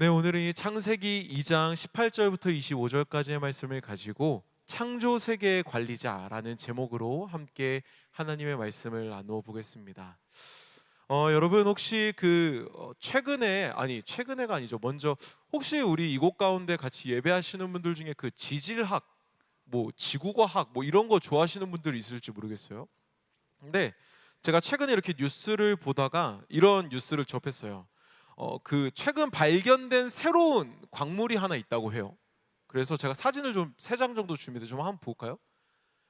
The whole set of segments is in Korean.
네, 오늘은 이 창세기 2장 18절부터 25절까지의 말씀을 가지고 창조 세계의 관리자라는 제목으로 함께 하나님의 말씀을 나누어 보겠습니다. 여러분 혹시 최근에가 아니죠. 먼저 혹시 우리 이곳 가운데 같이 예배하시는 분들 중에 그 지질학, 지구과학 이런 거 좋아하시는 분들이 있을지 모르겠어요. 근데 제가 최근에 이렇게 뉴스를 보다가 이런 뉴스를 접했어요. 최근 발견된 새로운 광물이 하나 있다고 해요. 그래서 제가 사진을 좀 3장 정도 준비돼 좀 한번 볼까요?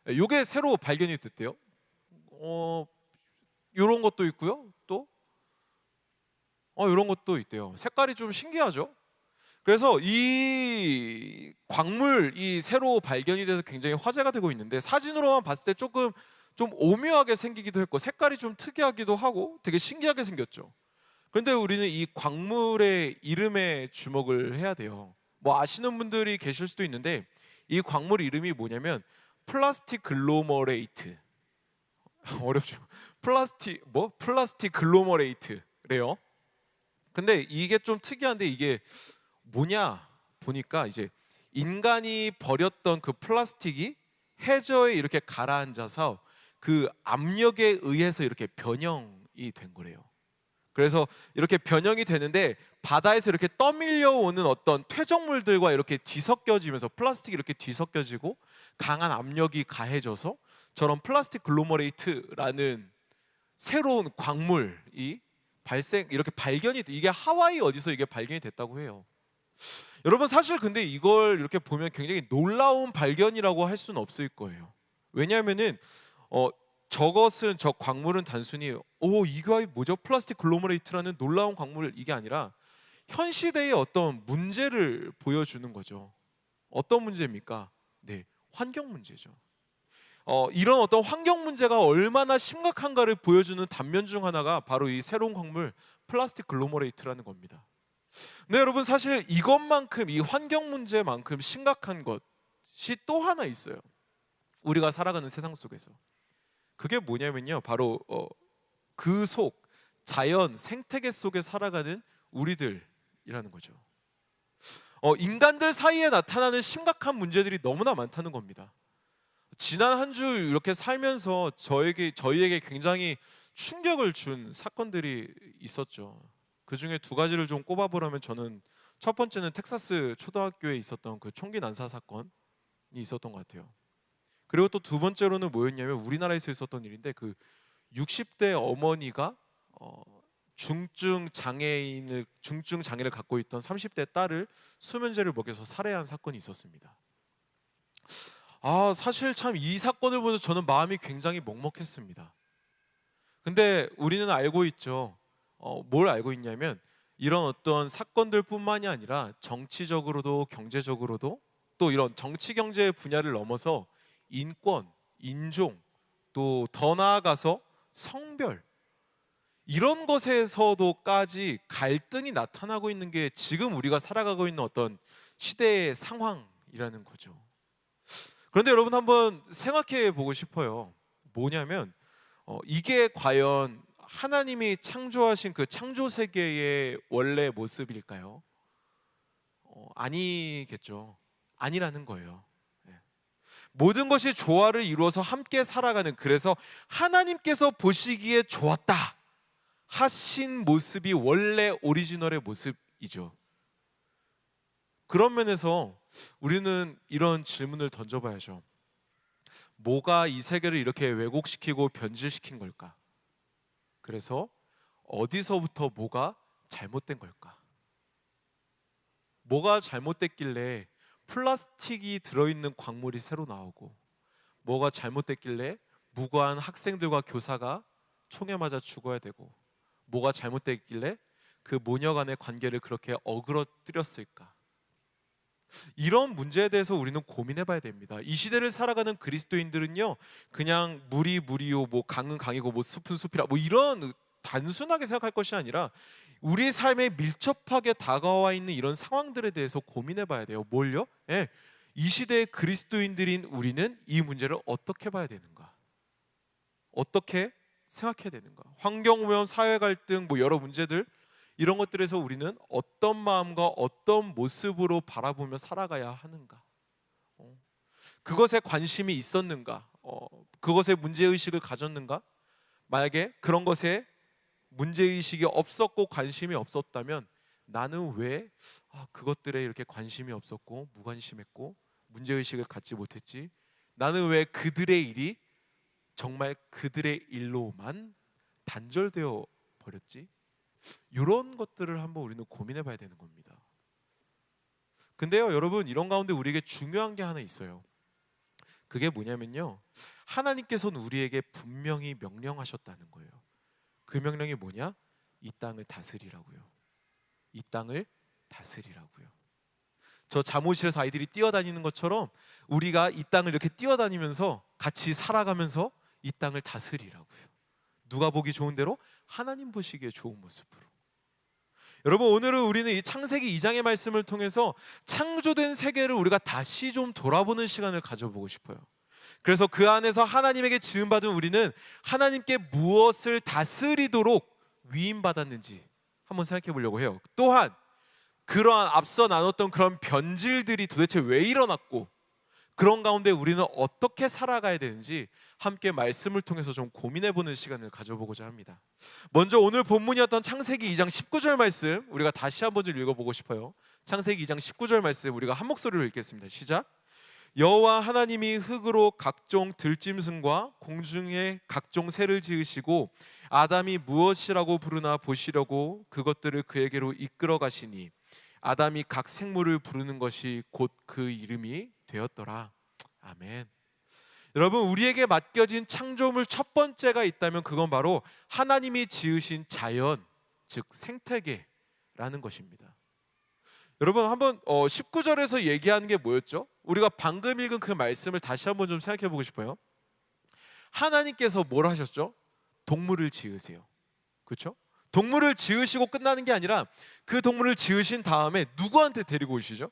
요게 새로 발견이 됐대요. 요런 것도 있고요. 또 요런 것도 있대요. 색깔이 좀 신기하죠? 그래서 이 광물이 새로 발견이 돼서 굉장히 화제가 되고 있는데, 사진으로만 봤을 때 조금 좀 오묘하게 생기기도 했고 색깔이 좀 특이하기도 하고 되게 신기하게 생겼죠. 그런데 우리는 이 광물의 이름에 주목을 해야 돼요. 아시는 분들이 계실 수도 있는데 이 광물 이름이 뭐냐면 플라스틱 글로머레이트. 어렵죠. 플라스틱 글로머레이트래요. 근데 이게 좀 특이한데, 이게 뭐냐 보니까 이제 인간이 버렸던 그 플라스틱이 해저에 이렇게 가라앉아서 그 압력에 의해서 이렇게 변형이 된 거래요. 그래서 이렇게 변형이 되는데 바다에서 이렇게 떠밀려 오는 어떤 퇴적물들과 이렇게 뒤섞여지면서 플라스틱이 이렇게 뒤섞여지고 강한 압력이 가해져서 저런 플라스틱 글로머레이트라는 새로운 광물이 이렇게 발견이 이게 하와이 어디서 이게 발견이 됐다고 해요. 여러분 사실 근데 이걸 이렇게 보면 굉장히 놀라운 발견이라고 할 수는 없을 거예요. 왜냐하면은 저 광물은 단순히 이거 뭐죠? 플라스틱 글로머레이트라는 놀라운 광물, 이게 아니라 현 시대의 어떤 문제를 보여주는 거죠. 어떤 문제입니까? 네, 환경 문제죠. 이런 어떤 환경 문제가 얼마나 심각한가를 보여주는 단면 중 하나가 바로 이 새로운 광물 플라스틱 글로머레이트라는 겁니다. 네, 여러분 사실 이것만큼, 이 환경 문제만큼 심각한 것이 또 하나 있어요. 우리가 살아가는 세상 속에서. 그게 뭐냐면요, 바로 자연 생태계 속에 살아가는 우리들이라는 거죠. 인간들 사이에 나타나는 심각한 문제들이 너무나 많다는 겁니다. 지난 한 주 이렇게 살면서 저희에게 굉장히 충격을 준 사건들이 있었죠. 그 중에 2가지를 좀 꼽아보라면, 저는 첫 번째는 텍사스 초등학교에 있었던 그 총기 난사 사건이 있었던 것 같아요. 그리고 또 2번째로는 뭐였냐면 우리나라에서 있었던 일인데, 그 60대 어머니가 중증 장애를 갖고 있던 30대 딸을 수면제를 먹여서 살해한 사건이 있었습니다. 사실 참 이 사건을 보면서 저는 마음이 굉장히 먹먹했습니다. 근데 우리는 알고 있죠. 뭘 알고 있냐면 이런 어떤 사건들뿐만이 아니라 정치적으로도 경제적으로도, 또 이런 정치 경제 분야를 넘어서 인권, 인종, 또 더 나아가서 성별, 이런 것에서도까지 갈등이 나타나고 있는 게 지금 우리가 살아가고 있는 어떤 시대의 상황이라는 거죠. 그런데 여러분 한번 생각해 보고 싶어요. 뭐냐면 이게 과연 하나님이 창조하신 그 창조 세계의 원래 모습일까요? 아니겠죠. 아니라는 거예요. 모든 것이 조화를 이루어서 함께 살아가는, 그래서 하나님께서 보시기에 좋았다 하신 모습이 원래 오리지널의 모습이죠. 그런 면에서 우리는 이런 질문을 던져봐야죠. 뭐가 이 세계를 이렇게 왜곡시키고 변질시킨 걸까? 그래서 어디서부터 뭐가 잘못된 걸까? 뭐가 잘못됐길래 플라스틱이 들어있는 광물이 새로 나오고, 뭐가 잘못됐길래 무고한 학생들과 교사가 총에 맞아 죽어야 되고, 뭐가 잘못됐길래 그 모녀 간의 관계를 그렇게 어그러뜨렸을까? 이런 문제에 대해서 우리는 고민해 봐야 됩니다. 이 시대를 살아가는 그리스도인들은요, 그냥 물이 물이요, 강은 강이고, 숲은 숲이라, 이런 단순하게 생각할 것이 아니라 우리의 삶에 밀접하게 다가와 있는 이런 상황들에 대해서 고민해 봐야 돼요. 뭘요? 이 시대의 그리스도인들인 우리는 이 문제를 어떻게 봐야 되는가? 어떻게 생각해야 되는가? 환경 오염, 사회 갈등, 여러 문제들, 이런 것들에서 우리는 어떤 마음과 어떤 모습으로 바라보며 살아가야 하는가? 그것에 관심이 있었는가? 그것에 문제의식을 가졌는가? 만약에 그런 것에 문제의식이 없었고 관심이 없었다면 나는 왜 그것들에 이렇게 관심이 없었고 무관심했고 문제의식을 갖지 못했지? 나는 왜 그들의 일이 정말 그들의 일로만 단절되어 버렸지? 이런 것들을 한번 우리는 고민해 봐야 되는 겁니다. 근데요 여러분, 이런 가운데 우리에게 중요한 게 하나 있어요. 그게 뭐냐면요, 하나님께서는 우리에게 분명히 명령하셨다는 거예요. 그 명령이 뭐냐? 이 땅을 다스리라고요. 이 땅을 다스리라고요. 저 잠옷실에서 아이들이 뛰어다니는 것처럼 우리가 이 땅을 이렇게 뛰어다니면서 같이 살아가면서 이 땅을 다스리라고요. 누가 보기 좋은 대로? 하나님 보시기에 좋은 모습으로. 여러분, 오늘은 우리는 이 창세기 2장의 말씀을 통해서 창조된 세계를 우리가 다시 좀 돌아보는 시간을 가져보고 싶어요. 그래서 그 안에서 하나님에게 지음받은 우리는 하나님께 무엇을 다스리도록 위임받았는지 한번 생각해 보려고 해요. 또한 그러한 앞서 나눴던 그런 변질들이 도대체 왜 일어났고 그런 가운데 우리는 어떻게 살아가야 되는지 함께 말씀을 통해서 좀 고민해보는 시간을 가져보고자 합니다. 먼저 오늘 본문이었던 창세기 2장 19절 말씀 우리가 다시 한번 좀 읽어보고 싶어요. 창세기 2장 19절 말씀 우리가 한 목소리로 읽겠습니다. 시작. 여호와 하나님이 흙으로 각종 들짐승과 공중의 각종 새를 지으시고 아담이 무엇이라고 부르나 보시려고 그것들을 그에게로 이끌어 가시니 아담이 각 생물을 부르는 것이 곧 그 이름이 되었더라. 아멘. 여러분, 우리에게 맡겨진 창조물 첫 번째가 있다면 그건 바로 하나님이 지으신 자연, 즉 생태계라는 것입니다. 여러분, 한번 19절에서 얘기하는 게 뭐였죠? 우리가 방금 읽은 그 말씀을 다시 한번 좀 생각해 보고 싶어요. 하나님께서 뭘 하셨죠? 동물을 지으세요. 그렇죠? 동물을 지으시고 끝나는 게 아니라 그 동물을 지으신 다음에 누구한테 데리고 오시죠?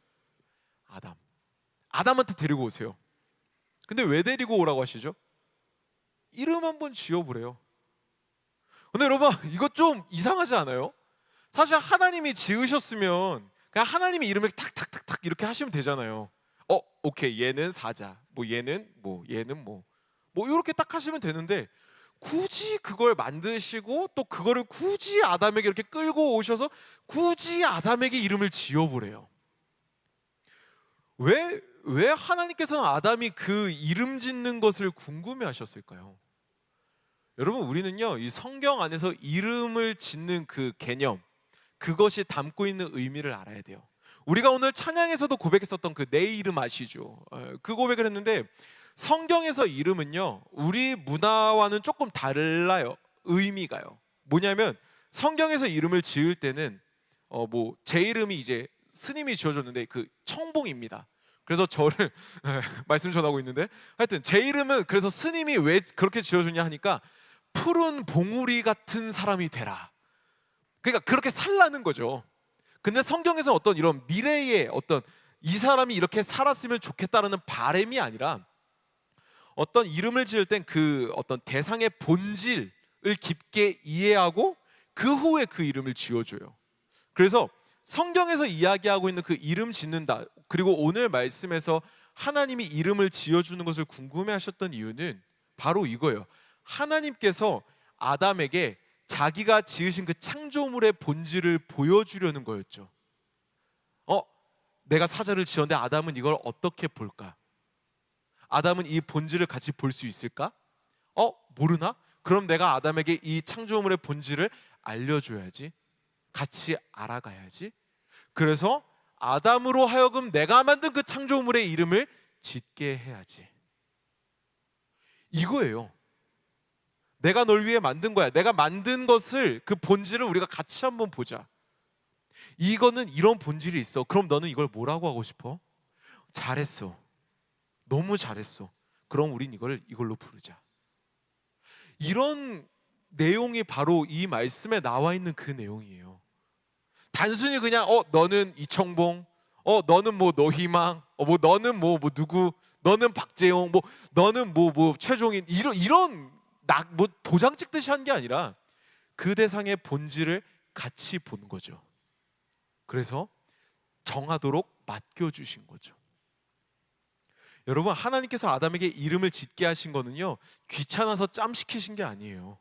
아담한테 데리고 오세요. 근데 왜 데리고 오라고 하시죠? 이름 한번 지어보래요. 근데 여러분, 이거 좀 이상하지 않아요? 사실 하나님이 지으셨으면 그냥 하나님의 이름을 탁탁탁탁 이렇게 하시면 되잖아요. 오케이, 얘는 사자, 얘는 이렇게 딱 하시면 되는데 굳이 그걸 만드시고 또 그거를 굳이 아담에게 이렇게 끌고 오셔서 굳이 아담에게 이름을 지어보래요. 왜 하나님께서는 아담이 그 이름 짓는 것을 궁금해하셨을까요? 여러분, 우리는요 이 성경 안에서 이름을 짓는 그 개념, 그것이 담고 있는 의미를 알아야 돼요. 우리가 오늘 찬양에서도 고백했었던 그 내 이름 아시죠? 그 고백을 했는데 성경에서 이름은요 우리 문화와는 조금 달라요. 의미가요. 뭐냐면 성경에서 이름을 지을 때는 제 이름이 이제 스님이 지어줬는데 그 청봉입니다. 그래서 저를 말씀 전하고 있는데 하여튼 제 이름은 그래서 스님이 왜 그렇게 지어줬냐 하니까 푸른 봉우리 같은 사람이 되라. 그러니까 그렇게 살라는 거죠. 근데 성경에서 어떤 이런 미래의 어떤 이 사람이 이렇게 살았으면 좋겠다라는 바람이 아니라 어떤 이름을 지을 땐 그 어떤 대상의 본질을 깊게 이해하고 그 후에 그 이름을 지어줘요. 그래서 성경에서 이야기하고 있는 그 이름 짓는다, 그리고 오늘 말씀에서 하나님이 이름을 지어주는 것을 궁금해하셨던 이유는 바로 이거예요. 하나님께서 아담에게 자기가 지으신 그 창조물의 본질을 보여주려는 거였죠. 내가 사자를 지었는데 아담은 이걸 어떻게 볼까? 아담은 이 본질을 같이 볼 수 있을까? 모르나? 그럼 내가 아담에게 이 창조물의 본질을 알려줘야지. 같이 알아가야지. 그래서 아담으로 하여금 내가 만든 그 창조물의 이름을 짓게 해야지. 이거예요. 내가 널 위해 만든 거야. 내가 만든 것을, 그 본질을 우리가 같이 한번 보자. 이거는 이런 본질이 있어. 그럼 너는 이걸 뭐라고 하고 싶어? 잘했어. 너무 잘했어. 그럼 우린 이걸로 부르자. 이런 내용이 바로 이 말씀에 나와 있는 그 내용이에요. 단순히 그냥 너는 이청봉, 너는 노희망, 너는 누구, 너는 박재용, 너는 최종인, 이런 도장 찍듯이 한 게 아니라 그 대상의 본질을 같이 본 거죠. 그래서 정하도록 맡겨주신 거죠. 여러분, 하나님께서 아담에게 이름을 짓게 하신 거는요, 귀찮아서 짬시키신 게 아니에요.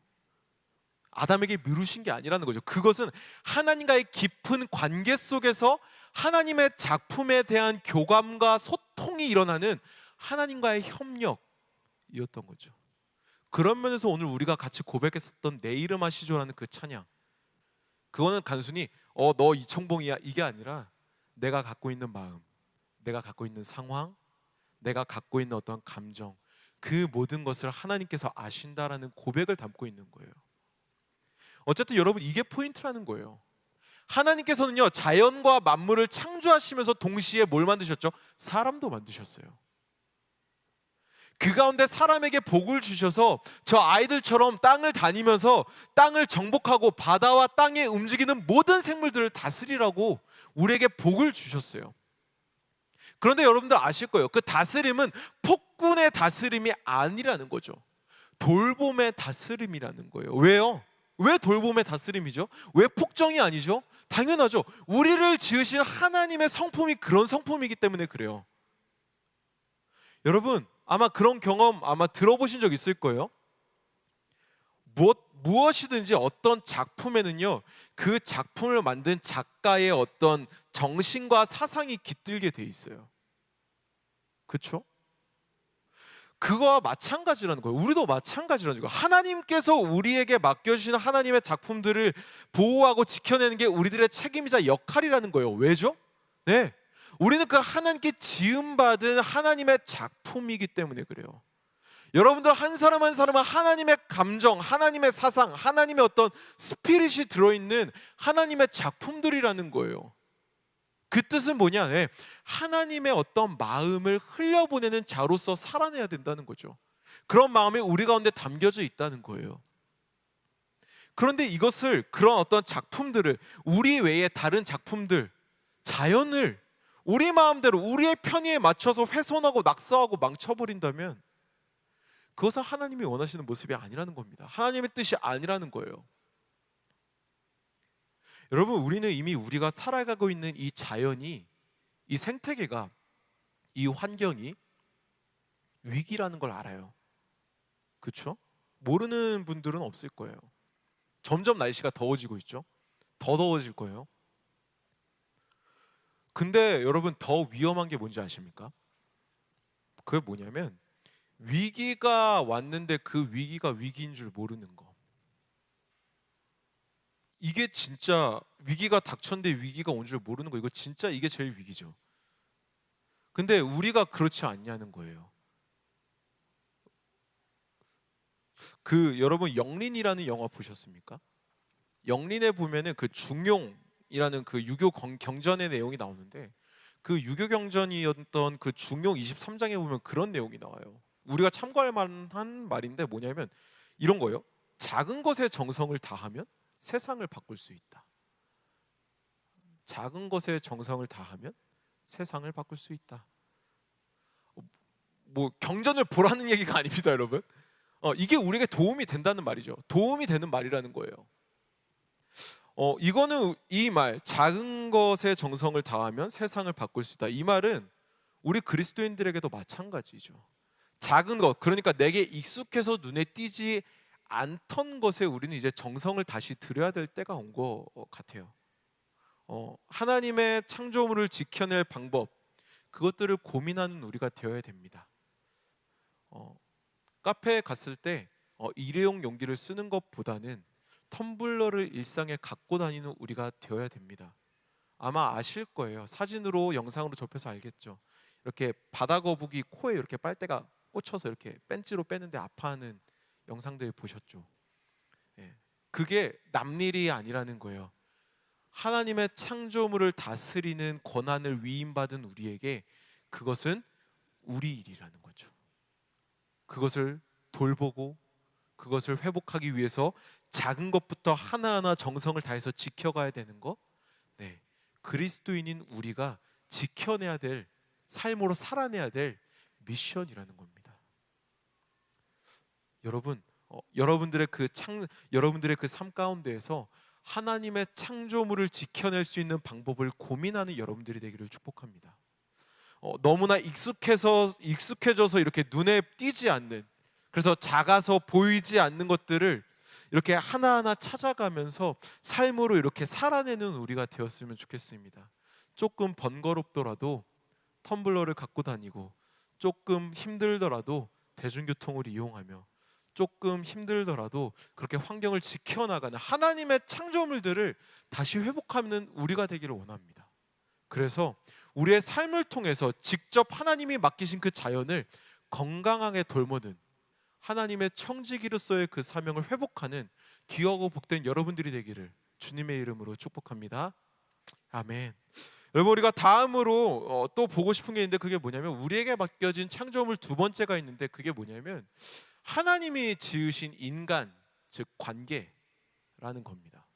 아담에게 미루신 게 아니라는 거죠. 그것은 하나님과의 깊은 관계 속에서 하나님의 작품에 대한 교감과 소통이 일어나는 하나님과의 협력이었던 거죠. 그런 면에서 오늘 우리가 같이 고백했었던 내 이름 하시죠라는 그 찬양, 그거는 단순히 너 이청봉이야 이게 아니라 내가 갖고 있는 마음, 내가 갖고 있는 상황, 내가 갖고 있는 어떤 감정, 그 모든 것을 하나님께서 아신다라는 고백을 담고 있는 거예요. 어쨌든 여러분, 이게 포인트라는 거예요. 하나님께서는요, 자연과 만물을 창조하시면서 동시에 뭘 만드셨죠? 사람도 만드셨어요. 그 가운데 사람에게 복을 주셔서 저 아이들처럼 땅을 다니면서 땅을 정복하고 바다와 땅에 움직이는 모든 생물들을 다스리라고 우리에게 복을 주셨어요. 그런데 여러분들 아실 거예요. 그 다스림은 폭군의 다스림이 아니라는 거죠. 돌봄의 다스림이라는 거예요. 왜요? 왜 돌봄의 다스림이죠? 왜 폭정이 아니죠? 당연하죠. 우리를 지으신 하나님의 성품이 그런 성품이기 때문에 그래요. 여러분, 아마 그런 경험 아마 들어보신 적 있을 거예요. 무엇이든지 어떤 작품에는요, 그 작품을 만든 작가의 어떤 정신과 사상이 깃들게 돼 있어요. 그렇죠? 그거와 마찬가지라는 거예요. 우리도 마찬가지라는 거예요. 하나님께서 우리에게 맡겨주신 하나님의 작품들을 보호하고 지켜내는 게 우리들의 책임이자 역할이라는 거예요. 왜죠? 네, 우리는 그 하나님께 지음받은 하나님의 작품이기 때문에 그래요. 여러분들 한 사람 한 사람은 하나님의 감정, 하나님의 사상, 하나님의 어떤 스피릿이 들어있는 하나님의 작품들이라는 거예요. 그 뜻은 뭐냐? 네, 하나님의 어떤 마음을 흘려보내는 자로서 살아내야 된다는 거죠. 그런 마음이 우리 가운데 담겨져 있다는 거예요. 그런데 이것을, 그런 어떤 작품들을, 우리 외에 다른 작품들, 자연을 우리 마음대로 우리의 편의에 맞춰서 훼손하고 낙서하고 망쳐버린다면 그것은 하나님이 원하시는 모습이 아니라는 겁니다. 하나님의 뜻이 아니라는 거예요. 여러분, 우리는 이미 우리가 살아가고 있는 이 자연이, 이 생태계가, 이 환경이 위기라는 걸 알아요. 그렇죠? 모르는 분들은 없을 거예요. 점점 날씨가 더워지고 있죠. 더 더워질 거예요. 근데 여러분, 더 위험한 게 뭔지 아십니까? 그게 뭐냐면 위기가 왔는데 그 위기가 위기인 줄 모르는 거. 이게 진짜, 위기가 닥쳤는데 위기가 온 줄 모르는 거, 이거 진짜 이게 제일 위기죠. 근데 우리가 그렇지 않냐는 거예요. 여러분, 영린이라는 영화 보셨습니까? 영린에 보면은 그 중용이라는 그 유교 경전의 내용이 나오는데, 그 유교 경전이었던 그 중용 23장에 보면 그런 내용이 나와요. 우리가 참고할 만한 말인데 뭐냐면 이런 거예요. 작은 것에 정성을 다하면 세상을 바꿀 수 있다. 작은 것에 정성을 다하면 세상을 바꿀 수 있다. 뭐 경전을 보라는 얘기가 아닙니다, 여러분. 이게 우리에게 도움이 된다는 말이죠. 도움이 되는 말이라는 거예요. 이거는, 이 말, 작은 것에 정성을 다하면 세상을 바꿀 수 있다, 이 말은 우리 그리스도인들에게도 마찬가지죠. 작은 것, 그러니까 내게 익숙해서 눈에 띄지 않던 것에 우리는 이제 정성을 다시 들여야 될 때가 온 것 같아요. 하나님의 창조물을 지켜낼 방법, 그것들을 고민하는 우리가 되어야 됩니다. 카페에 갔을 때 일회용 용기를 쓰는 것보다는 텀블러를 일상에 갖고 다니는 우리가 되어야 됩니다. 아마 아실 거예요. 사진으로, 영상으로 접해서 알겠죠. 이렇게 바다 거북이 코에 이렇게 빨대가 꽂혀서 이렇게 벤치로 빼는데 아파하는 영상들 보셨죠? 예, 그게 남 일이 아니라는 거예요. 하나님의 창조물을 다스리는 권한을 위임받은 우리에게 그것은 우리 일이라는 거죠. 그것을 돌보고 그것을 회복하기 위해서 작은 것부터 하나하나 정성을 다해서 지켜가야 되는 것, 네, 그리스도인인 우리가 지켜내야 될, 삶으로 살아내야 될 미션이라는 겁니다. 여러분, 여러분들의 그 삶 가운데에서 하나님의 창조물을 지켜낼 수 있는 방법을 고민하는 여러분들이 되기를 축복합니다. 너무나 익숙해져서 이렇게 눈에 띄지 않는, 그래서 작아서 보이지 않는 것들을 이렇게 하나하나 찾아가면서 삶으로 이렇게 살아내는 우리가 되었으면 좋겠습니다. 조금 번거롭더라도 텀블러를 갖고 다니고, 조금 힘들더라도 대중교통을 이용하며, 조금 힘들더라도 그렇게 환경을 지켜나가는 하나님의 창조물들을 다시 회복하는 우리가 되기를 원합니다. 그래서 우리의 삶을 통해서 직접 하나님이 맡기신 그 자연을 건강하게 돌보는 하나님의 청지기로서의 그 사명을 회복하는 귀하고 복된 여러분들이 되기를 주님의 이름으로 축복합니다. 아멘. 여러분, 우리가 다음으로 또 보고 싶은 게 있는데, 그게 뭐냐면 우리에게 맡겨진 창조물 두 번째가 있는데, 그게 뭐냐면 하나님이 지으신 인간, 즉 관계라는 겁니다.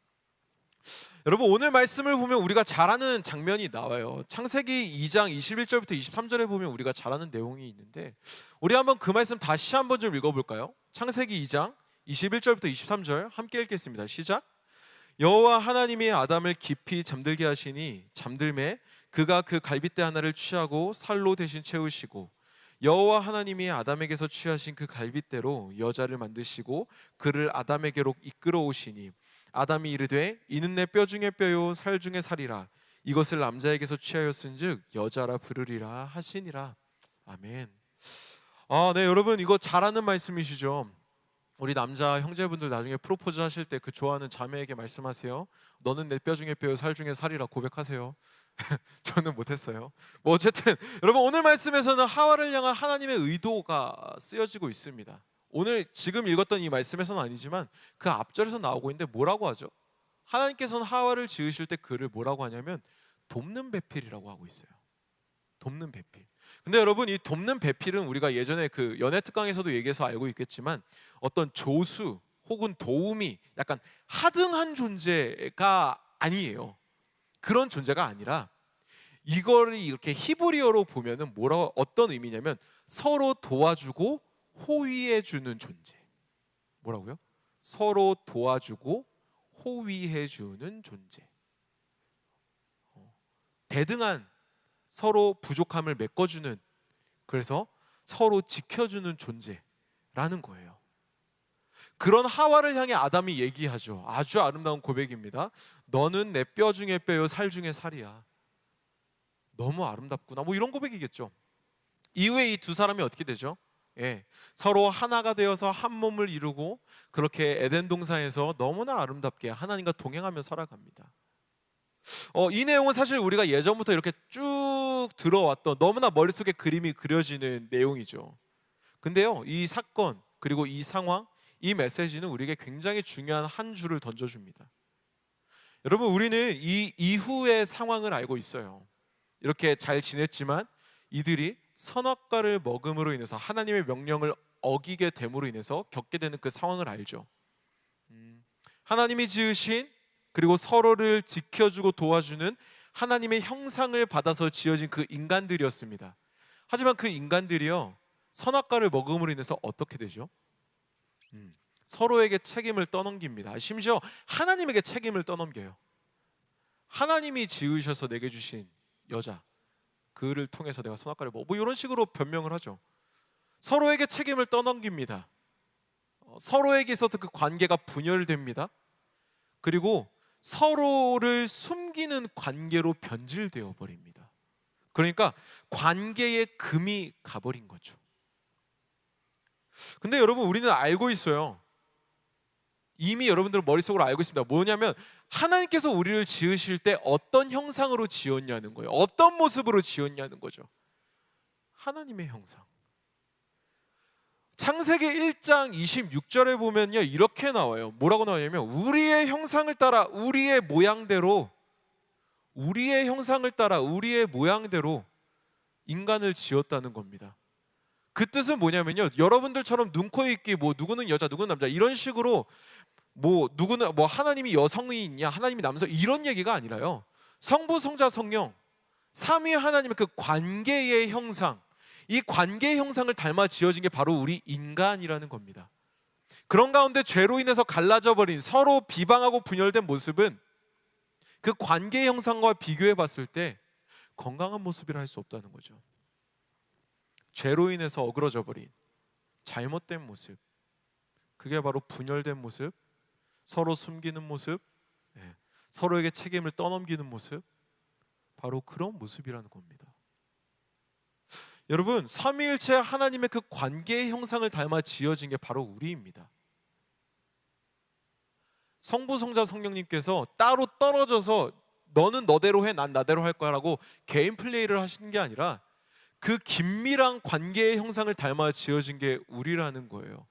여러분, 오늘 말씀을 보면 우리가 잘 아는 장면이 나와요. 창세기 2장 21절부터 23절에 보면 우리가 잘 아는 내용이 있는데, 우리 한번 그 말씀 다시 한번 좀 읽어볼까요? 창세기 2장 21절부터 23절 함께 읽겠습니다. 시작. 여호와 하나님이 아담을 깊이 잠들게 하시니 잠들매 그가 그 갈빗대 하나를 취하고 살로 대신 채우시고, 여호와 하나님이 아담에게서 취하신 그 갈빗대로 여자를 만드시고 그를 아담에게로 이끌어 오시니, 아담이 이르되 이는 내 뼈 중에 뼈요 살 중에 살이라, 이것을 남자에게서 취하였은즉 여자라 부르리라 하시니라. 아멘. 네, 여러분, 이거 잘 아는 말씀이시죠? 우리 남자 형제분들 나중에 프로포즈 하실 때 그 좋아하는 자매에게 말씀하세요. 너는 내 뼈 중에 뼈요 살 중에 살이라 고백하세요. 저는 못했어요. 뭐 어쨌든 여러분, 오늘 말씀에서는 하와를 향한 하나님의 의도가 쓰여지고 있습니다. 오늘 지금 읽었던 이 말씀에서는 아니지만 그 앞절에서 나오고 있는데 뭐라고 하죠? 하나님께서는 하와를 지으실 때 그를 뭐라고 하냐면 돕는 배필이라고 하고 있어요. 돕는 배필. 근데 여러분, 이 돕는 배필은 우리가 예전에 그 연애 특강에서도 얘기해서 알고 있겠지만 어떤 조수 혹은 도움이 약간 하등한 존재가 아니에요. 그런 존재가 아니라, 이거를 이렇게 히브리어로 보면은 뭐라고, 어떤 의미냐면 서로 도와주고 호위해 주는 존재. 뭐라고요? 서로 도와주고 호위해 주는 존재. 대등한, 서로 부족함을 메꿔주는, 그래서 서로 지켜주는 존재라는 거예요. 그런 하와를 향해 아담이 얘기하죠. 아주 아름다운 고백입니다. 너는 내 뼈 중에 뼈요 살 중에 살이야. 너무 아름답구나. 뭐 이런 고백이겠죠. 이후에 이 두 사람이 어떻게 되죠? 서로 하나가 되어서 한 몸을 이루고 그렇게 에덴 동산에서 너무나 아름답게 하나님과 동행하며 살아갑니다. 이 내용은 사실 우리가 예전부터 이렇게 쭉 들어왔던, 너무나 머릿속에 그림이 그려지는 내용이죠. 근데요, 이 사건 그리고 이 상황, 이 메시지는 우리에게 굉장히 중요한 한 줄을 던져줍니다. 여러분, 우리는 이 이후의 상황을 알고 있어요. 이렇게 잘 지냈지만 이들이 선악과를 먹음으로 인해서 하나님의 명령을 어기게 됨으로 인해서 겪게 되는 그 상황을 알죠. 하나님이 지으신, 그리고 서로를 지켜주고 도와주는 하나님의 형상을 받아서 지어진 그 인간들이었습니다. 하지만 그 인간들이요, 선악과를 먹음으로 인해서 어떻게 되죠? 서로에게 책임을 떠넘깁니다. 심지어 하나님에게 책임을 떠넘겨요. 하나님이 지으셔서 내게 주신 여자, 그를 통해서 내가 선악과를 먹고, 뭐 이런 식으로 변명을 하죠. 서로에게 책임을 떠넘깁니다. 서로에게 있어서 그 관계가 분열됩니다. 그리고 서로를 숨기는 관계로 변질되어 버립니다. 그러니까 관계의 금이 가버린 거죠. 근데 여러분, 우리는 알고 있어요. 이미 여러분들은 머릿속으로 알고 있습니다. 뭐냐면 하나님께서 우리를 지으실 때 어떤 형상으로 지었냐는 거예요. 어떤 모습으로 지었냐는 거죠. 하나님의 형상. 창세기 1장 26절에 보면요, 이렇게 나와요. 뭐라고 나오냐면 우리의 형상을 따라 우리의 모양대로, 우리의 형상을 따라 우리의 모양대로 인간을 지었다는 겁니다. 그 뜻은 뭐냐면요, 여러분들처럼 눈, 코, 입기, 뭐 누구는 여자, 누구는 남자, 이런 식으로 뭐 누구는 뭐 하나님이 여성이 있냐, 하나님이 남성, 이런 얘기가 아니라요, 성부, 성자, 성령 삼위 하나님의 그 관계의 형상, 이 관계의 형상을 닮아 지어진 게 바로 우리 인간이라는 겁니다. 그런 가운데 죄로 인해서 갈라져 버린, 서로 비방하고 분열된 모습은 그 관계 형상과 비교해 봤을 때 건강한 모습이라 할 수 없다는 거죠. 죄로 인해서 어그러져 버린 잘못된 모습, 그게 바로 분열된 모습, 서로 숨기는 모습, 서로에게 책임을 떠넘기는 모습, 바로 그런 모습이라는 겁니다. 여러분, 삼위일체 하나님의 그 관계의 형상을 닮아 지어진 게 바로 우리입니다. 성부, 성자, 성령님께서 따로 떨어져서 너는 너대로 해, 난 나대로 할 거야라고 개인 플레이를 하시는 게 아니라 그 긴밀한 관계의 형상을 닮아 지어진 게 우리라는 거예요.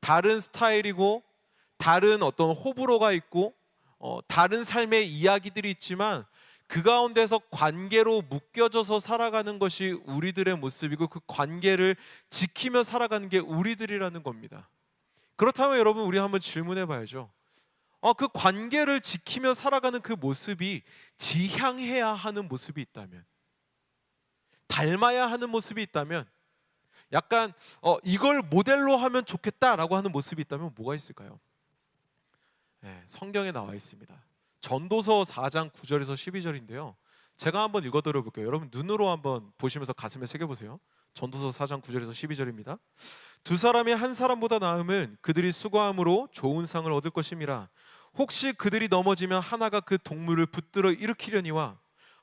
다른 스타일이고 다른 어떤 호불호가 있고 다른 삶의 이야기들이 있지만 그 가운데서 관계로 묶여져서 살아가는 것이 우리들의 모습이고 그 관계를 지키며 살아가는 게 우리들이라는 겁니다. 그렇다면 여러분, 우리 한번 질문해 봐야죠. 그 관계를 지키며 살아가는 그 모습이 지향해야 하는 모습이 있다면, 닮아야 하는 모습이 있다면, 약간 이걸 모델로 하면 좋겠다라고 하는 모습이 있다면 뭐가 있을까요? 성경에 나와 있습니다. 전도서 4장 9절에서 12절인데요. 제가 한번 읽어드려 볼게요. 여러분 눈으로 한번 보시면서 가슴에 새겨보세요. 전도서 4장 9절에서 12절입니다. 두 사람이 한 사람보다 나음은 그들이 수고함으로 좋은 상을 얻을 것임이라. 혹시 그들이 넘어지면 하나가 그 동물을 붙들어 일으키려니와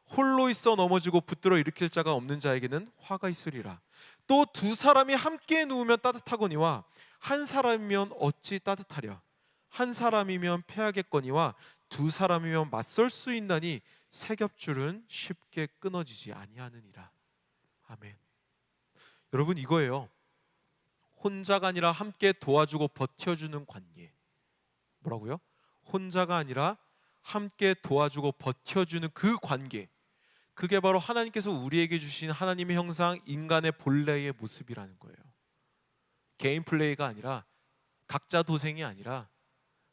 홀로 있어 넘어지고 붙들어 일으킬 자가 없는 자에게는 화가 있으리라. 또 두 사람이 함께 누우면 따뜻하거니와 한 사람이면 어찌 따뜻하랴. 한 사람이면 패하겠거니와 두 사람이면 맞설 수 있나니 세 겹줄은 쉽게 끊어지지 아니하느니라. 아멘. 여러분, 이거예요. 혼자가 아니라 함께 도와주고 버텨주는 관계. 뭐라고요? 혼자가 아니라 함께 도와주고 버텨주는 그 관계, 그게 바로 하나님께서 우리에게 주신 하나님의 형상, 인간의 본래의 모습이라는 거예요. 개인 플레이가 아니라, 각자 도생이 아니라,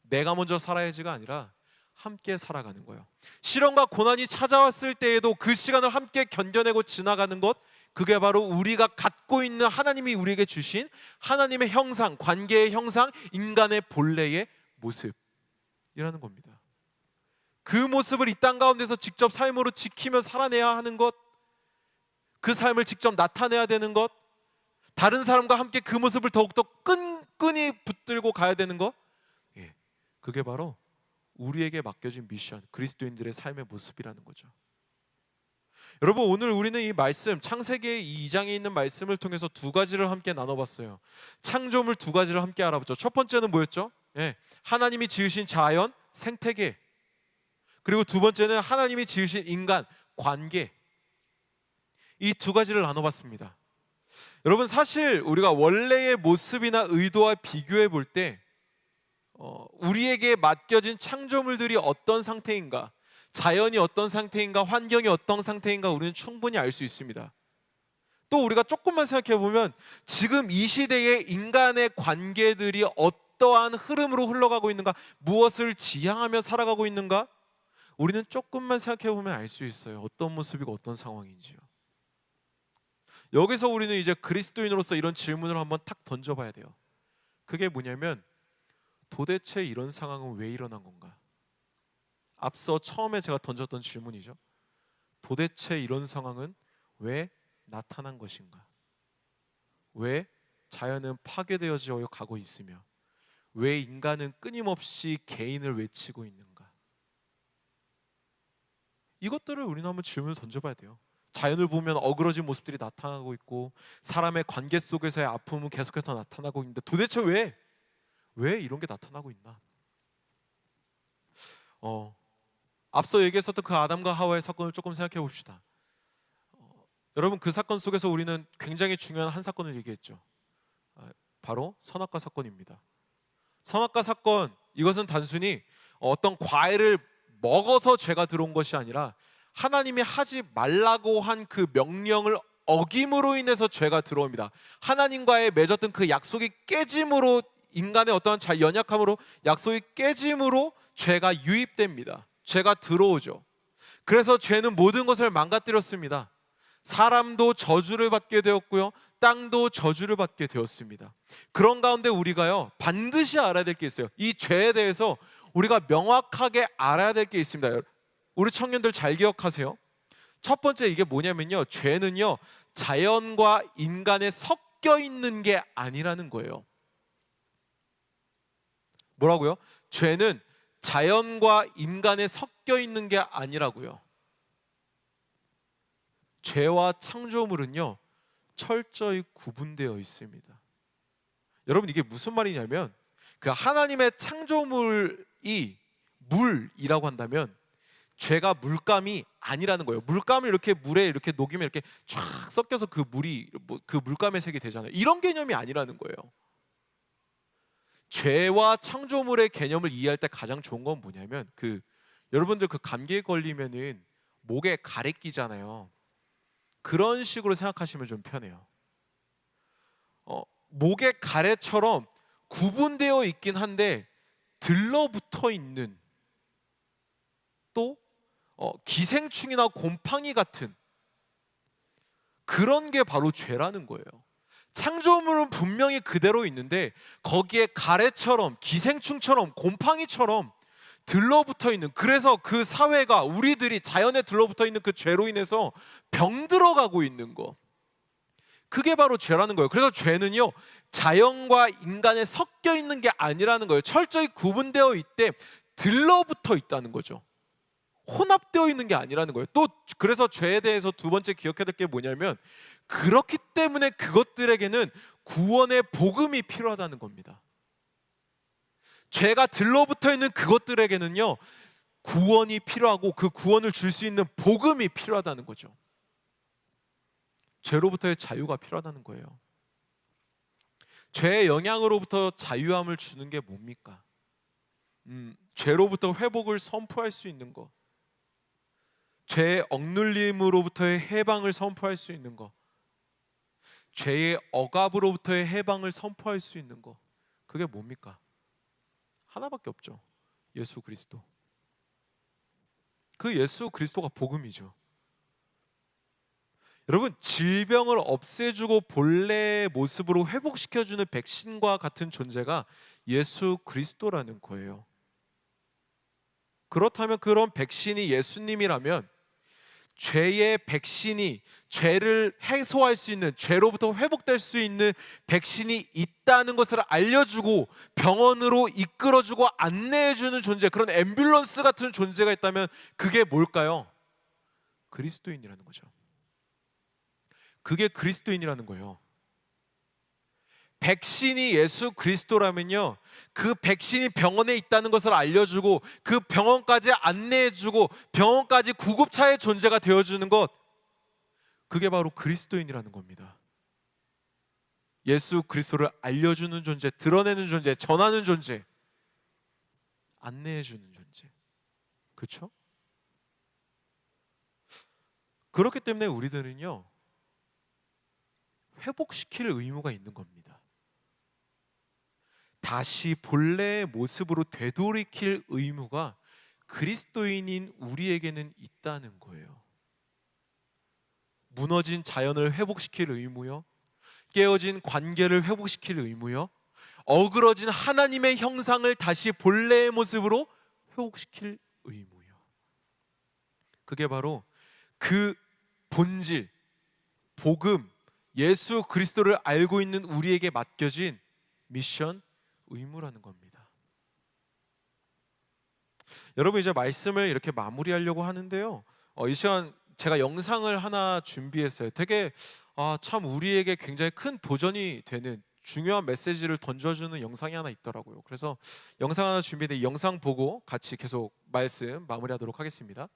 내가 먼저 살아야지가 아니라 함께 살아가는 거예요. 시련과 고난이 찾아왔을 때에도 그 시간을 함께 견뎌내고 지나가는 것, 그게 바로 우리가 갖고 있는 하나님이 우리에게 주신 하나님의 형상, 관계의 형상, 인간의 본래의 모습이라는 겁니다. 그 모습을 이 땅 가운데서 직접 삶으로 지키며 살아내야 하는 것, 그 삶을 직접 나타내야 되는 것, 다른 사람과 함께 그 모습을 더욱더 끈끈이 붙들고 가야 되는 것, 그게 바로 우리에게 맡겨진 미션, 그리스도인들의 삶의 모습이라는 거죠. 여러분, 오늘 우리는 이 말씀, 창세기 2장에 있는 말씀을 통해서 두 가지를 함께 나눠봤어요. 창조물 두 가지를 함께 알아보죠. 첫 번째는 뭐였죠? 하나님이 지으신 자연, 생태계. 그리고 두 번째는 하나님이 지으신 인간, 관계. 이 두 가지를 나눠봤습니다. 여러분, 사실 우리가 원래의 모습이나 의도와 비교해 볼 때 우리에게 맡겨진 창조물들이 어떤 상태인가, 자연이 어떤 상태인가, 환경이 어떤 상태인가 우리는 충분히 알 수 있습니다. 또 우리가 조금만 생각해 보면 지금 이 시대의 인간의 관계들이 어떠한 흐름으로 흘러가고 있는가, 무엇을 지향하며 살아가고 있는가, 우리는 조금만 생각해 보면 알 수 있어요. 어떤 모습이고 어떤 상황인지요. 여기서 우리는 이제 그리스도인으로서 이런 질문을 한번 탁 던져봐야 돼요. 그게 뭐냐면, 도대체 이런 상황은 왜 일어난 건가? 앞서 처음에 제가 던졌던 질문이죠. 도대체 이런 상황은 왜 나타난 것인가? 왜 자연은 파괴되어져 가고 있으며 왜 인간은 끊임없이 개인을 외치고 있는가? 이것들을 우리는 한번 질문을 던져봐야 돼요. 자연을 보면 어그러진 모습들이 나타나고 있고 사람의 관계 속에서의 아픔은 계속해서 나타나고 있는데 도대체 왜 이런 게 나타나고 있나? 앞서 얘기했었던 그 아담과 하와의 사건을 조금 생각해 봅시다. 여러분, 그 사건 속에서 우리는 굉장히 중요한 한 사건을 얘기했죠. 바로 선악과 사건입니다. 선악과 사건, 이것은 단순히 어떤 과일을 먹어서 죄가 들어온 것이 아니라 하나님이 하지 말라고 한 그 명령을 어김으로 인해서 죄가 들어옵니다. 하나님과의 맺었던 그 약속이 깨짐으로, 인간의 어떠한 연약함으로 약속이 깨짐으로 죄가 유입됩니다. 죄가 들어오죠. 그래서 죄는 모든 것을 망가뜨렸습니다. 사람도 저주를 받게 되었고요, 땅도 저주를 받게 되었습니다. 그런 가운데 우리가요 반드시 알아야 될 게 있어요. 이 죄에 대해서 우리가 명확하게 알아야 될 게 있습니다. 우리 청년들 잘 기억하세요. 첫 번째, 이게 뭐냐면요, 죄는요 자연과 인간에 섞여 있는 게 아니라는 거예요. 뭐라고요? 죄는 자연과 인간에 섞여 있는 게 아니라고요. 죄와 창조물은요 철저히 구분되어 있습니다. 여러분, 이게 무슨 말이냐면, 그 하나님의 창조물이 물이라고 한다면 죄가 물감이 아니라는 거예요. 물감을 이렇게 물에 이렇게 녹이면 이렇게 쫙 섞여서 그 물이 그 물감의 색이 되잖아요. 이런 개념이 아니라는 거예요. 죄와 창조물의 개념을 이해할 때 가장 좋은 건 뭐냐면, 여러분들 감기에 걸리면은 목에 가래 끼잖아요. 그런 식으로 생각하시면 좀 편해요. 목의 가래처럼 구분되어 있긴 한데 들러붙어 있는, 또 기생충이나 곰팡이 같은 그런 게 바로 죄라는 거예요. 창조물은 분명히 그대로 있는데 거기에 가래처럼, 기생충처럼, 곰팡이처럼 들러붙어 있는, 그래서 그 사회가, 우리들이 자연에 들러붙어 있는 그 죄로 인해서 병들어가고 있는 거, 그게 바로 죄라는 거예요. 그래서 죄는요 자연과 인간에 섞여 있는 게 아니라는 거예요. 철저히 구분되어 있되 들러붙어 있다는 거죠. 혼합되어 있는 게 아니라는 거예요. 또 그래서 죄에 대해서 두 번째 기억해야 될 게 뭐냐면, 그렇기 때문에 그것들에게는 구원의 복음이 필요하다는 겁니다. 죄가 들러붙어 있는 그것들에게는요 구원이 필요하고, 그 구원을 줄 수 있는 복음이 필요하다는 거죠. 죄로부터의 자유가 필요하다는 거예요. 죄의 영향으로부터 자유함을 주는 게 뭡니까? 죄로부터 회복을 선포할 수 있는 거, 죄의 억눌림으로부터의 해방을 선포할 수 있는 거, 죄의 억압으로부터의 해방을 선포할 수 있는 거, 그게 뭡니까? 하나밖에 없죠. 예수 그리스도. 그 예수 그리스도가 복음이죠. 여러분, 질병을 없애주고 본래의 모습으로 회복시켜주는 백신과 같은 존재가 예수 그리스도라는 거예요. 그렇다면 그런 백신이 예수님이라면, 죄의 백신이, 죄를 해소할 수 있는, 죄로부터 회복될 수 있는 백신이 있다는 것을 알려주고 병원으로 이끌어주고 안내해주는 존재, 그런 앰뷸런스 같은 존재가 있다면 그게 뭘까요? 그리스도인이라는 거죠. 그게 그리스도인이라는 거예요. 백신이 예수 그리스도라면요, 그 백신이 병원에 있다는 것을 알려주고 그 병원까지 안내해주고 병원까지 구급차의 존재가 되어주는 것, 그게 바로 그리스도인이라는 겁니다. 예수 그리스도를 알려주는 존재, 드러내는 존재, 전하는 존재, 안내해주는 존재. 그렇죠? 그렇기 때문에 우리들은요 회복시킬 의무가 있는 겁니다. 다시 본래의 모습으로 되돌이킬 의무가 그리스도인인 우리에게는 있다는 거예요. 무너진 자연을 회복시킬 의무요, 깨어진 관계를 회복시킬 의무요, 어그러진 하나님의 형상을 다시 본래의 모습으로 회복시킬 의무요. 그게 바로 그 본질, 복음, 예수 그리스도를 알고 있는 우리에게 맡겨진 미션, 의무라는 겁니다. 여러분, 이제 말씀을 이렇게 마무리하려고 하는데요, 이 시간 제가 영상을 하나 준비했어요. 되게 참 우리에게 굉장히 큰 도전이 되는 중요한 메시지를 던져주는 영상이 하나 있더라고요. 그래서 영상 하나 준비했는데 이 영상 보고 같이 계속 말씀 마무리하도록 하겠습니다.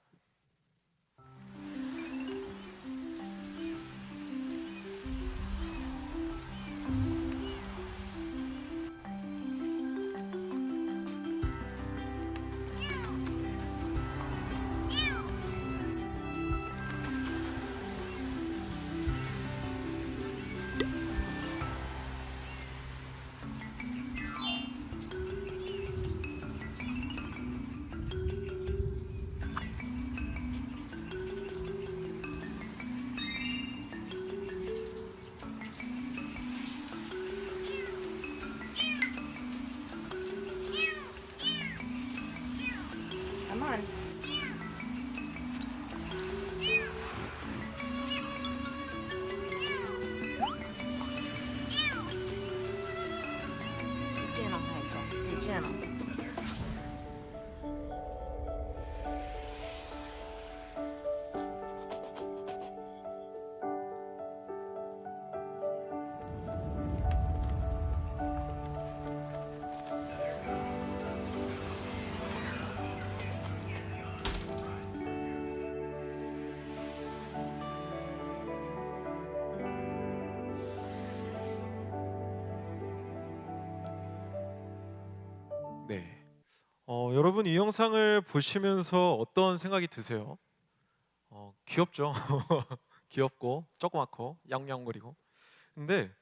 여러분 이 영상을 보시면서 어떤 생각이 드세요? 귀엽죠? 귀엽고 조그맣고 양양거리고. 근데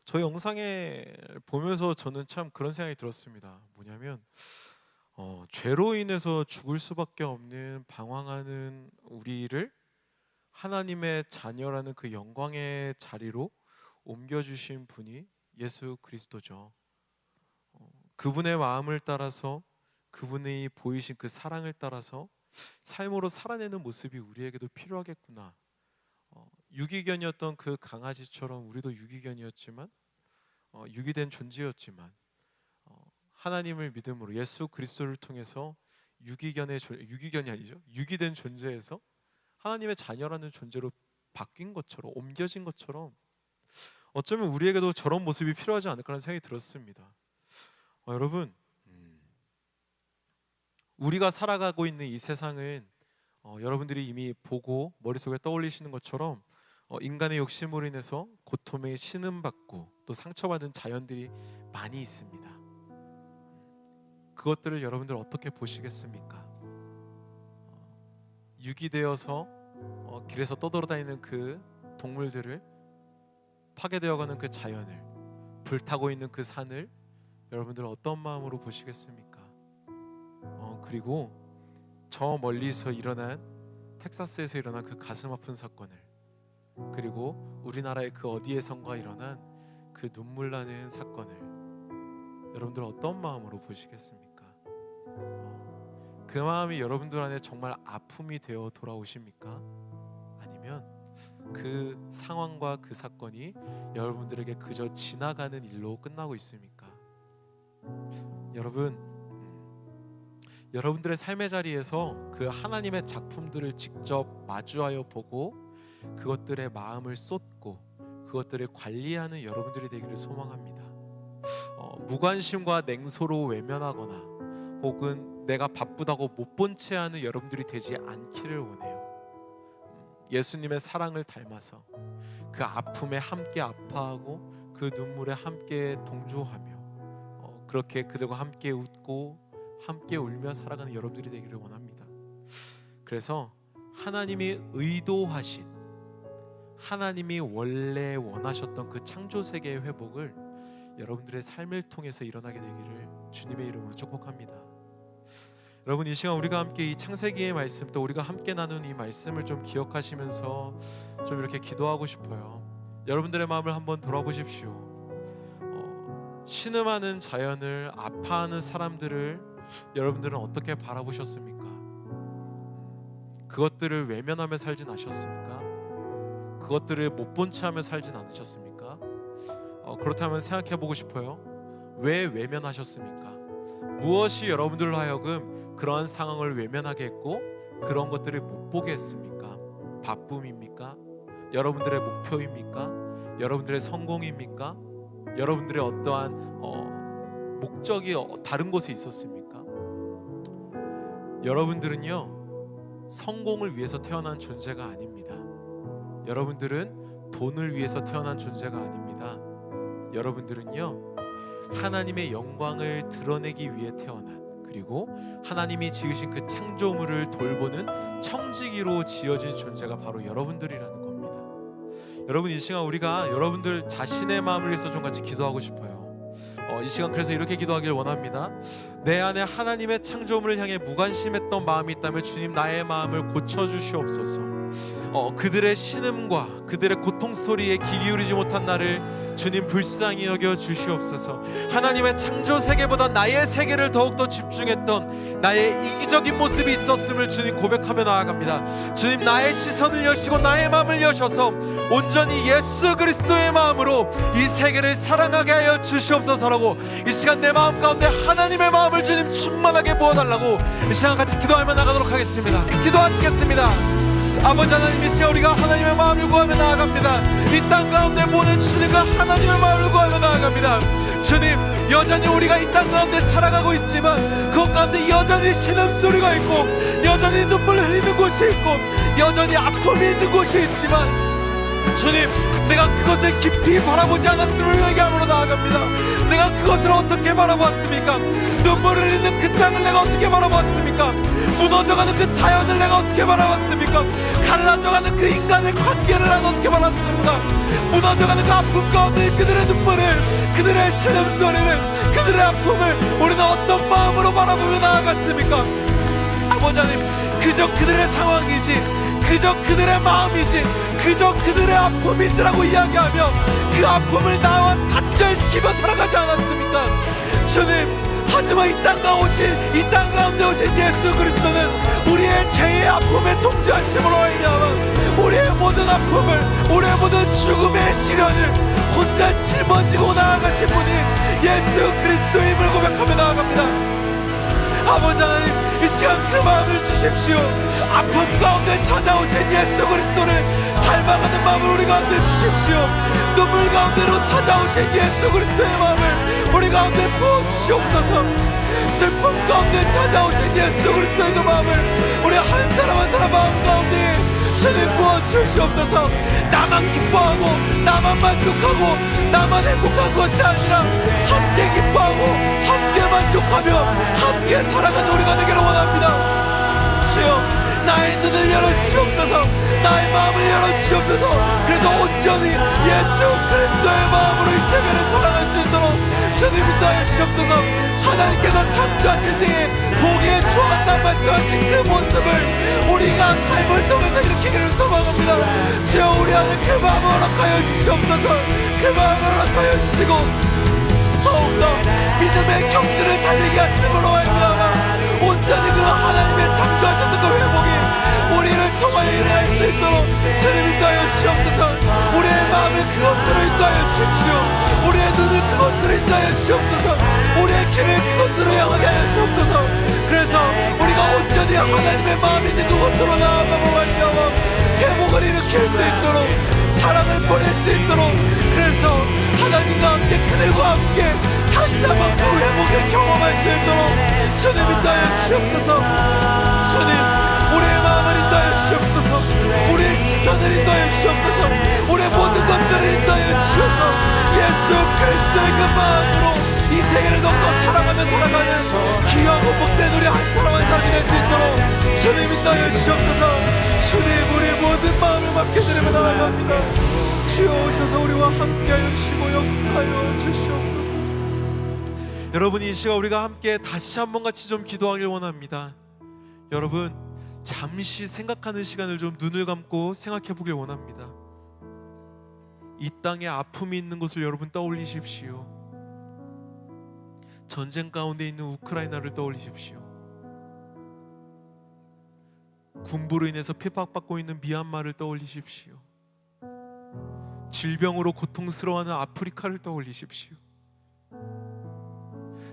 저 영상에 보면서 저는 참 그런 생각이 들었습니다. 뭐냐면 죄로 인해서 죽을 수밖에 없는 방황하는 우리를 하나님의 자녀라는 그 영광의 자리로 옮겨주신 분이 예수 그리스도죠. 그분의 마음을 따라서, 그분이 보이신 그 사랑을 따라서 삶으로 살아내는 모습이 우리에게도 필요하겠구나. 유기견이었던 그 강아지처럼 우리도 유기견이었지만, 유기된 존재였지만, 하나님을 믿음으로 예수 그리스도를 통해서 유기견이 아니죠, 유기된 존재에서 하나님의 자녀라는 존재로 바뀐 것처럼, 옮겨진 것처럼 어쩌면 우리에게도 저런 모습이 필요하지 않을까라는 생각이 들었습니다. 여러분, 우리가 살아가고 있는 이 세상은 여러분들이 이미 보고 머릿속에 떠올리시는 것처럼 인간의 욕심으로 인해서 고통에 신음받고 또 상처받은 자연들이 많이 있습니다. 그것들을 여러분들 어떻게 보시겠습니까? 유기되어서 길에서 떠돌아다니는 그 동물들을, 파괴되어가는 그 자연을, 불타고 있는 그 산을 여러분들은 어떤 마음으로 보시겠습니까? 그리고 저 멀리서 일어난, 텍사스에서 일어난 그 가슴 아픈 사건을, 그리고 우리나라의 그 어디에선가 일어난 그 눈물 나는 사건을 여러분들 어떤 마음으로 보시겠습니까? 그 마음이 여러분들 안에 정말 아픔이 되어 돌아오십니까? 아니면 그 상황과 그 사건이 여러분들에게 그저 지나가는 일로 끝나고 있습니까? 여러분들의 삶의 자리에서 그 하나님의 작품들을 직접 마주하여 보고 그것들의 마음을 쏟고 그것들을 관리하는 여러분들이 되기를 소망합니다. 무관심과 냉소로 외면하거나 혹은 내가 바쁘다고 못 본 채 하는 여러분들이 되지 않기를 원해요. 예수님의 사랑을 닮아서 그 아픔에 함께 아파하고 그 눈물에 함께 동조하며 그렇게 그들과 함께 웃고 함께 울며 살아가는 여러분들이 되기를 원합니다. 그래서 하나님이 의도하신, 하나님이 원래 원하셨던 그 창조 세계의 회복을 여러분들의 삶을 통해서 일어나게 되기를 주님의 이름으로 축복합니다. 여러분, 이 시간 우리가 함께 이 창세기의 말씀, 또 우리가 함께 나눈 이 말씀을 좀 기억하시면서 좀 이렇게 기도하고 싶어요. 여러분들의 마음을 한번 돌아보십시오. 신음하는 자연을, 아파하는 사람들을 여러분들은 어떻게 바라보셨습니까? 그것들을 외면하며 살진 않으셨습니까? 그것들을 못 본 채 하며 살진 않으셨습니까? 그렇다면 생각해보고 싶어요. 왜 외면하셨습니까? 무엇이 여러분들로 하여금 그러한 상황을 외면하게 했고 그런 것들을 못 보게 했습니까? 바쁨입니까? 여러분들의 목표입니까? 여러분들의 성공입니까? 여러분들의 어떠한 목적이 다른 곳에 있었습니까? 여러분들은요, 성공을 위해서 태어난 존재가 아닙니다. 여러분들은 돈을 위해서 태어난 존재가 아닙니다. 여러분들은요, 하나님의 영광을 드러내기 위해 태어난, 그리고 하나님이 지으신 그 창조물을 돌보는 청지기로 지어진 존재가 바로 여러분들이라는 겁니다. 여러분, 이 시간 우리가 여러분들 자신의 마음을 위해서 좀 같이 기도하고 싶어요. 이 시간 그래서 이렇게 기도하길 원합니다. 내 안에 하나님의 창조물을 향해 무관심했던 마음이 있다면 주님, 나의 마음을 고쳐주시옵소서. 그들의 신음과 그들의 고통 소리에 귀 기울이지 못한 나를 주님 불쌍히 여겨 주시옵소서. 하나님의 창조 세계보다 나의 세계를 더욱더 집중했던 나의 이기적인 모습이 있었음을 주님 고백하며 나아갑니다. 주님, 나의 시선을 여시고 나의 마음을 여셔서 온전히 예수 그리스도의 마음으로 이 세계를 사랑하게 하여 주시옵소서라고, 이 시간 내 마음 가운데 하나님의 마음을 주님 충만하게 부어달라고 이 시간 같이 기도하며 나가도록 하겠습니다. 기도하시겠습니다. 아버지 하나님, 이 시간 우리가 하나님의 마음을 구하며 나아갑니다. 이 땅 가운데 보내주시는 그 하나님의 마음을 구하며 나아갑니다. 주님, 여전히 우리가 이 땅 가운데 살아가고 있지만 그것 가운데 여전히 신음소리가 있고 여전히 눈물을 흘리는 곳이 있고 여전히 아픔이 있는 곳이 있지만 주님, 내가 그것을 깊이 바라보지 않았음을 회개함으로 나아갑니다. 내가 그것을 어떻게 바라보았습니까? 눈물을 흘리는 그 땅을 내가 어떻게 바라보았습니까? 무너져가는 그 자연을 내가 어떻게 바라봤습니까? 갈라져가는 그 인간의 관계를 내가 어떻게 바라봤습니까? 무너져가는 그 아픔 가운데 그들의 눈물을, 그들의 신음소리를, 그들의 아픔을 우리는 어떤 마음으로 바라보며 나아갔습니까? 아버지 하나님, 그저 그들의 상황이지, 그저 그들의 마음이지, 그저 그들의 아픔이지라고 이야기하며 그 아픔을 나와 단절시키며 살아가지 않았습니까? 주님, 하지만 이 땅 가운데 오신 예수 그리스도는 우리의 죄의 아픔에 통제하심으로 말미암아 우리의 모든 아픔을, 우리의 모든 죽음의 시련을 혼자 짊어지고 나아가신 분이 예수 그리스도임을 고백하며 나아갑니다. 아버지 하나님, 이 시간 그 마음을 주십시오. 아픔 가운데 찾아오신 예수 그리스도를 닮아가는 마음을 우리 가운데 주십시오. 눈물 가운데로 찾아오신 예수 그리스도의 마음을 우리 가운데 부어주시옵소서. 슬픔 가운데 찾아오신 예수 그리스도의 그 마음을 우리 한 사람 한 사람 마음 가운데 주님 부어주시옵소서. 나만 기뻐하고 나만 만족하고 나만 행복한 것이 아니라 함께 기뻐하고 함께 만족하며 함께 살아가는 우리가 되기를 원합니다. 주여, 나의 눈을 열어주시옵소서. 나의 마음을 열어주시옵소서. 그래서 온전히 예수 그리스도의 마음으로 이 세계를 살아갈 수 있도록 주님 인도하여 주시옵소서. 하나님께서 창조하실 때에 보기에 좋았다 말씀하신 그 모습을 우리가 삶을 통해서 일으키기를 소망합니다. 주여, 우리 안에 그 마음을 허락하여 주시옵소서. 그 마음을 허락하여 주시고 더욱더 믿음의 경지를 달리게 하심으로 말미암아 온전히 그 하나님의 창조하셨던 그 회복이 우리를 통하여 일어날 수 있도록 주님 인도하여 주시옵소서. 우리의 마음을 그것으로 인도하여 주십시오. 우리의 눈을 그것으로 인도하여 주시옵소서. 우리의 길을 그것으로 향하게 하여 주옵소서. 그래서 우리가 온전히 하나님의 마음이 있는 그곳으로 나아가고 말미암아 회복을 일으킬 수 있도록, 사랑을 보낼 수 있도록, 그래서 하나님과 함께 그들과 함께 다시 한번 그 회복을 경험할 수 있도록 주님 인도하여 주시옵소서. 주님, 우리의 마음을 인도하여 주시옵소서. 우리의 시선을 인도하여 주시옵소서. 우리의 모든 것들을 인도하여 주시옵소서. 예수 그리스도의 그 마음으로 이 세계를 더욱더 사랑하며 살아가는 귀하고 복된 우리 한 사람 한 사람이 될 수 있도록 주님 인도하여 주시옵소서. 주님, 우리의 모든 마음을 맡겨드리며 나아갑니다. 주여 오셔서 우리와 함께하여 주시고 역사하여 주시옵소서. 여러분, 이 시간 우리가 함께 다시 한번 같이 좀 기도하길 원합니다. 여러분, 잠시 생각하는 시간을 좀 눈을 감고 생각해 보길 원합니다. 이 땅에 아픔이 있는 곳을 여러분 떠올리십시오. 전쟁 가운데 있는 우크라이나를 떠올리십시오. 군부로 인해서 핍박받고 있는 미얀마를 떠올리십시오. 질병으로 고통스러워하는 아프리카를 떠올리십시오.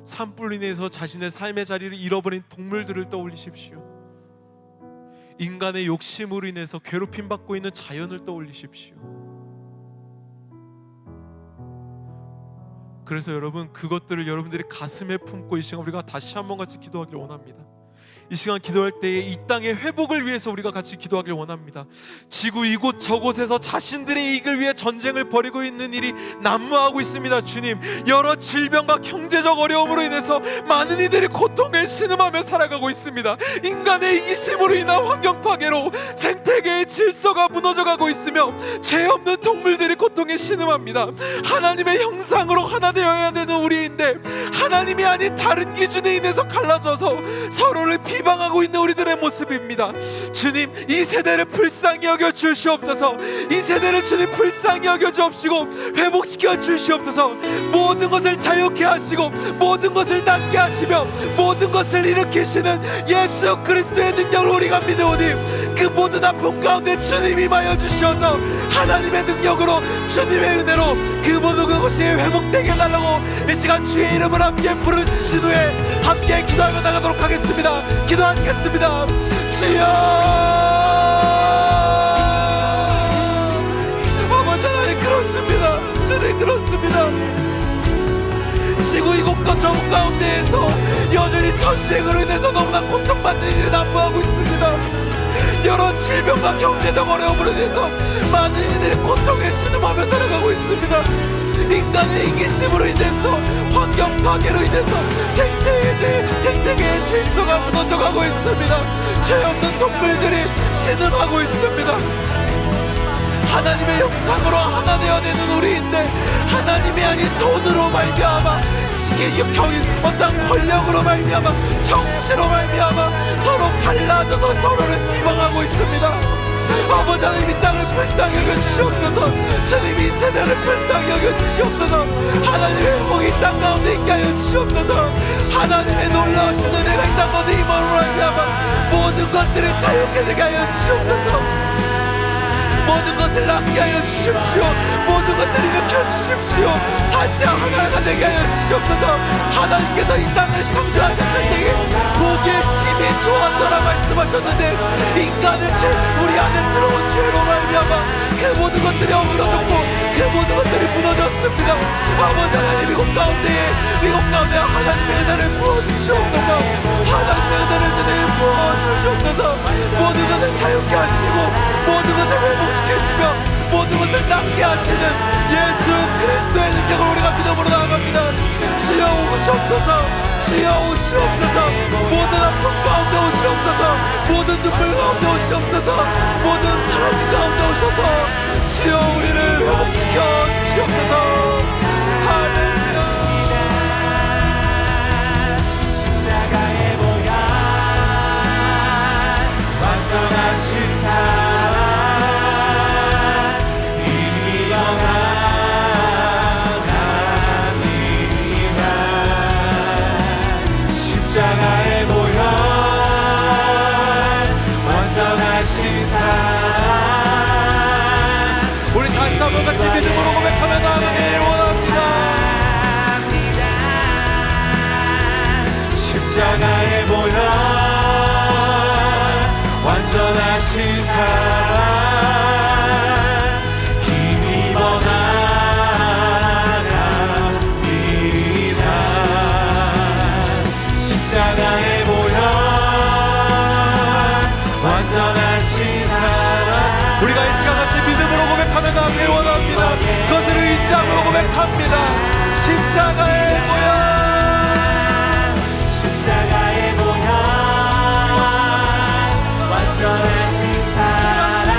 산불로 인해서 자신의 삶의 자리를 잃어버린 동물들을 떠올리십시오. 인간의 욕심으로 인해서 괴롭힘받고 있는 자연을 떠올리십시오. 그래서 여러분, 그것들을 여러분들이 가슴에 품고 이 시간 우리가 다시 한번 같이 기도하기를 원합니다. 이 시간 기도할 때에 이 땅의 회복을 위해서 우리가 같이 기도하길 원합니다. 지구 이곳 저곳에서 자신들의 이익을 위해 전쟁을 벌이고 있는 일이 난무하고 있습니다. 주님, 여러 질병과 경제적 어려움으로 인해서 많은 이들이 고통에 신음하며 살아가고 있습니다. 인간의 이기심으로 인한 환경 파괴로 생태계의 질서가 무너져가고 있으며 죄 없는 동물들이 고통에 신음합니다. 하나님의 형상으로 하나 되어야 되는 우리인데 하나님이 아닌 다른 기준에 인해서 갈라져서 서로를 비방하고 있는 우리들의 모습입니다. 주님, 이 세대를 불쌍히 여겨 주시옵소서. 이 세대를 주님 불쌍히 여겨 주옵시고 회복시켜 주시옵소서. 모든 것을 자유케 하시고 모든 것을 낫게 하시며 모든 것을 일으키시는 예수 그리스도의 능력을 우리가 믿으오니 그 모든 아픔 가운데 주님 임하여 주시어서 하나님의 능력으로 주님의 은혜로 그 모든 것이 회복되게 해달라고 이 시간 주의 이름을 함께 부르짖으신 후에 함께 기도하며 나가도록 하겠습니다. 기도하시겠습니다. 주여, 아버지 하나님, 그렇습니다. 주님, 그렇습니다. 지구 이곳과 저곳 가운데에서 여전히 전쟁으로 인해서 너무나 고통받는 일이 난무하고 있습니다. 여러 질병과 경제적 어려움으로 인해서 많은 이들이 고통에 신음하며 살아가고 있습니다. 인간의 이기심으로 인해서, 환경 파괴로 인해서 생태계의 질서가 무너져가고 있습니다. 죄 없는 동물들이 신음하고 있습니다. 하나님의 형상으로 하나 되어내는 우리인데 하나님이 아닌 돈으로 말미암아, 어떤 권력으로 말미암아, 정치로 말미암아 서로 갈라져서 서로를 비방하고 있습니다. 아버지 하나님, 이 땅을 불쌍히 여겨주시옵소서. 주님, 이 세대를 불쌍히 여겨주시옵소서. 하나님의 회복이 이 땅 가운데 있게 하여 주시옵소서. 하나님의 놀라우신 은혜가 이 땅 가운데 임함으로 말미암아 모든 것들을 자유케 되게 하여 주시옵소서. 모든 것을 낫게 하여 주십시오. 모든 것을 일으켜 주십시오. 다시 하나가 되게 하여 주시옵소서. 하나님께서 이 땅을 창조하셨을 때에 보기에 심히 좋았더라 말씀하셨는데, 인간의 죄, 우리 안에 들어온 죄로 말미암아 그 모든 것들이 어그러졌고 그 모든 것들이 무너졌습니다. 아버지 하나님, 이곳 가운데 하나님의 은혜를 부어주시옵소서. 하나님의 은혜를 주님 부어주시옵소서. 모든 것을 자유케 하시고 모든 것을 회복시키시며 모든 것을 낫게 하시는 예수 그리스도의 능력을 우리가 믿음으로 나아갑니다. 주여 오시옵소서. 주여 오시옵소서. 모든 아픔 가운데 오시옵소서. 모든 눈물 가운데 오시옵소서. 모든 가라진 가운데 오셔서 주여 우리를 회복시켜 주시옵소서. 할렐루야. 십자가의 보혈, 완전하신 사랑, 십자가의 보혈, 완전하신 사랑. 우리 다시 한번 같이 믿음으로 고백하며 나아가길 원합니다. 십자가의 보혈, 완전하신 사랑, 힘입어 나갑니다. 십자가의 보혈, 완전하신 사랑. 우리가 이 시간 같이 믿음으로 고백하며 나아가길 원합니다. 그것을 의지함으로 고백합니다. 십자가의 보혈, 십자가의 보혈, 완전하신 사랑,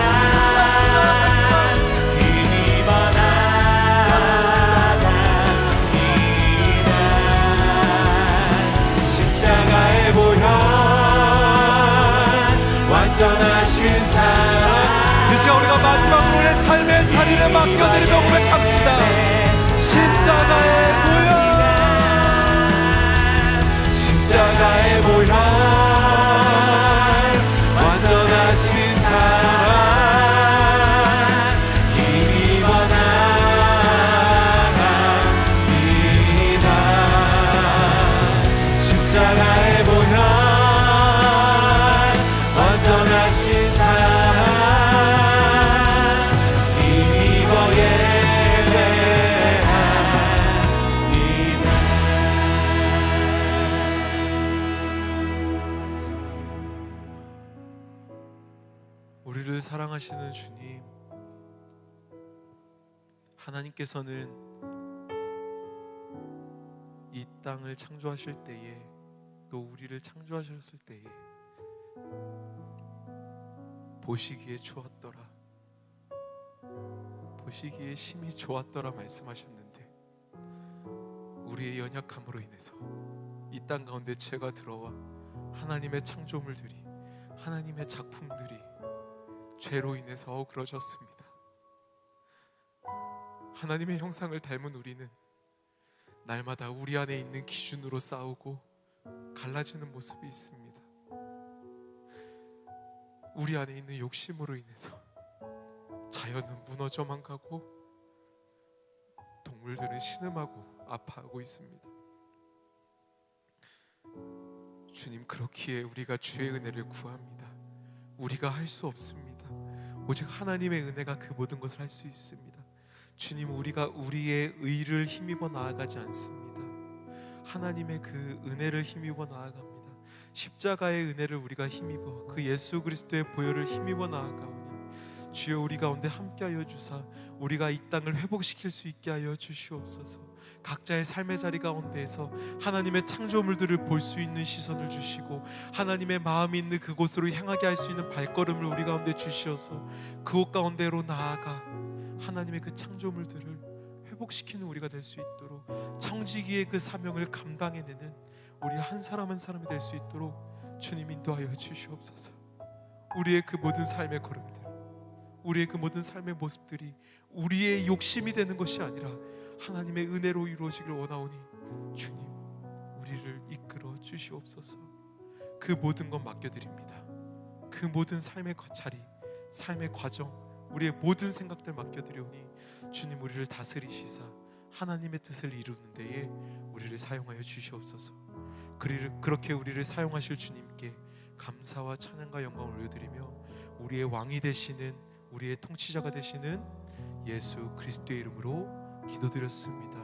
힘입어 나갑니다. 십자가의 보혈, 완전하신 사랑. 이 시간 우리가 마지막으로 우리의 삶의 자리를 맡겨드리며 고백합시다. 십자가의 보혈, 십자가의 보혈, 완전하신 사랑, 힘입어 나갑니다. 십자가의 보혈, 완전하신 사랑, 힘입어 예배합니다. 우리를 사랑하시는 주님, 하나님께서는 이 땅을 창조하실 때에, 또 우리를 창조하셨을 때에 보시기에 좋았더라, 보시기에 심히 좋았더라 말씀하셨는데, 우리의 연약함으로 인해서 이 땅 가운데 죄가 들어와 하나님의 창조물들이, 하나님의 작품들이 죄로 인해서 어그러졌습니다. 하나님의 형상을 닮은 우리는 날마다 우리 안에 있는 기준으로 싸우고 갈라지는 모습이 있습니다. 우리 안에 있는 욕심으로 인해서 자연은 무너져만 가고 동물들은 신음하고 아파하고 있습니다. 주님, 그렇기에 우리가 주의 은혜를 구합니다. 우리가 할 수 없습니다. 오직 하나님의 은혜가 그 모든 것을 할 수 있습니다. 주님, 우리가 우리의 의를 힘입어 나아가지 않습니다. 하나님의 그 은혜를 힘입어 나아갑니다. 십자가의 은혜를 우리가 힘입어 그 예수 그리스도의 보혈을 힘입어 나아가오니 주여 우리 가운데 함께하여 주사 우리가 이 땅을 회복시킬 수 있게 하여 주시옵소서. 각자의 삶의 자리 가운데에서 하나님의 창조물들을 볼 수 있는 시선을 주시고 하나님의 마음이 있는 그곳으로 향하게 할 수 있는 발걸음을 우리 가운데 주시어서 그곳 가운데로 나아가 하나님의 그 창조물들을 회복시키는 우리가 될 수 있도록 청지기의 그 사명을 감당해내는 우리 한 사람 한 사람이 될 수 있도록 주님 인도하여 주시옵소서. 우리의 그 모든 삶의 걸음들, 우리의 그 모든 삶의 모습들이 우리의 욕심이 되는 것이 아니라 하나님의 은혜로 이루어지길 원하오니 주님 우리를 이끌어 주시옵소서. 그 모든 것 맡겨드립니다. 그 모든 삶의 자리, 삶의 과정, 우리의 모든 생각들 맡겨드리오니 주님 우리를 다스리시사 하나님의 뜻을 이루는 데에 우리를 사용하여 주시옵소서. 그렇게 우리를 사용하실 주님께 감사와 찬양과 영광을 올려드리며 우리의 왕이 되시는, 우리의 통치자가 되시는 예수 그리스도의 이름으로 기도드렸습니다.